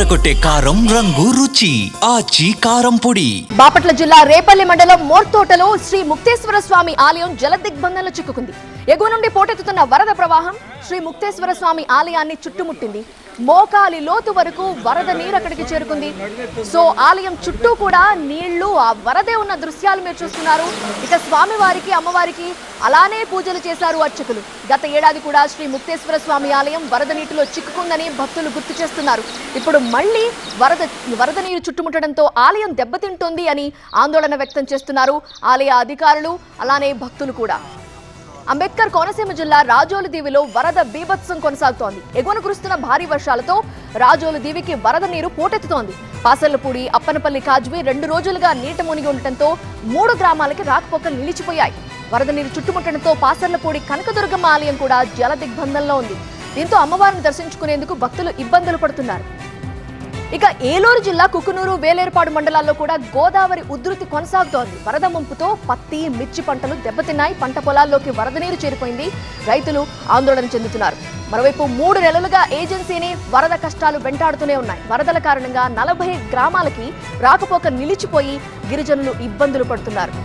అదరకొట్టే కారం రంగు రుచి ఆచి కారం పొడి. బాపట్ల జిల్లా రేపల్లి మండలం మోర్తోటలో శ్రీ ముక్తేశ్వర స్వామి ఆలయం జలదిగ్బంధంలో చిక్కుకుంది. ఎగువ నుండి పోటెత్తుతున్న వరద ప్రవాహం శ్రీ ముక్తేశ్వర స్వామి ఆలయాన్ని చుట్టుముట్టింది. మోకాలి లోతు వరకు వరద నీరు అక్కడికి చేరుకుంది. సో ఆలయం చుట్టూ కూడా నీళ్లు, ఆ వరదే ఉన్న దృశ్యాలు మీరు చూస్తున్నారు. ఇక స్వామివారికి అమ్మవారికి అలానే పూజలు చేశారు అర్చకులు. గత ఏడాది కూడా శ్రీ ముక్తేశ్వర స్వామి ఆలయం వరద నీటిలో చిక్కుకుందని భక్తులు గుర్తు చేస్తున్నారు. ఇప్పుడు మళ్ళీ వరద నీరు చుట్టుముట్టడంతో ఆలయం దెబ్బతింటుంది అని ఆందోళన వ్యక్తం చేస్తున్నారు ఆలయ అధికారులు, అలానే భక్తులు కూడా. అంబేద్కర్ కోనసీమ జిల్లా రాజోలు దీవిలో వరద బీభత్సం కొనసాగుతోంది. ఎగువన కురుస్తున్న భారీ వర్షాలతో రాజోలు దీవికి వరద నీరు పోటెత్తుతోంది. పాసర్లపూడి, అప్పనపల్లి కాజ్వి 2 రోజులుగా నీట మునిగి ఉండటంతో 3 గ్రామాలకి రాకపోకలు నిలిచిపోయాయి. వరద నీరు చుట్టుముట్టడంతో పాసర్లపూడి కనకదుర్గమ్మ ఆలయం కూడా జల దిగ్బంధంలో ఉంది. దీంతో అమ్మవారిని దర్శించుకునేందుకు భక్తులు ఇబ్బందులు పడుతున్నారు. ఇక ఏలూరు జిల్లా కుకునూరు, వేలేరుపాడు మండలాల్లో కూడా గోదావరి ఉధృతి కొనసాగుతోంది. వరద ముంపుతో పత్తి, మిర్చి పంటలు దెబ్బతిన్నాయి. పంట పొలాల్లోకి వరద నీరు చేరిపోయింది. రైతులు ఆందోళన చెందుతున్నారు. మరోవైపు 3 నెలలుగా ఏజెన్సీని వరద కష్టాలు వెంటాడుతూనే ఉన్నాయి. వరదల కారణంగా 40 గ్రామాలకి రాకపోక నిలిచిపోయి గిరిజనులు ఇబ్బందులు పడుతున్నారు.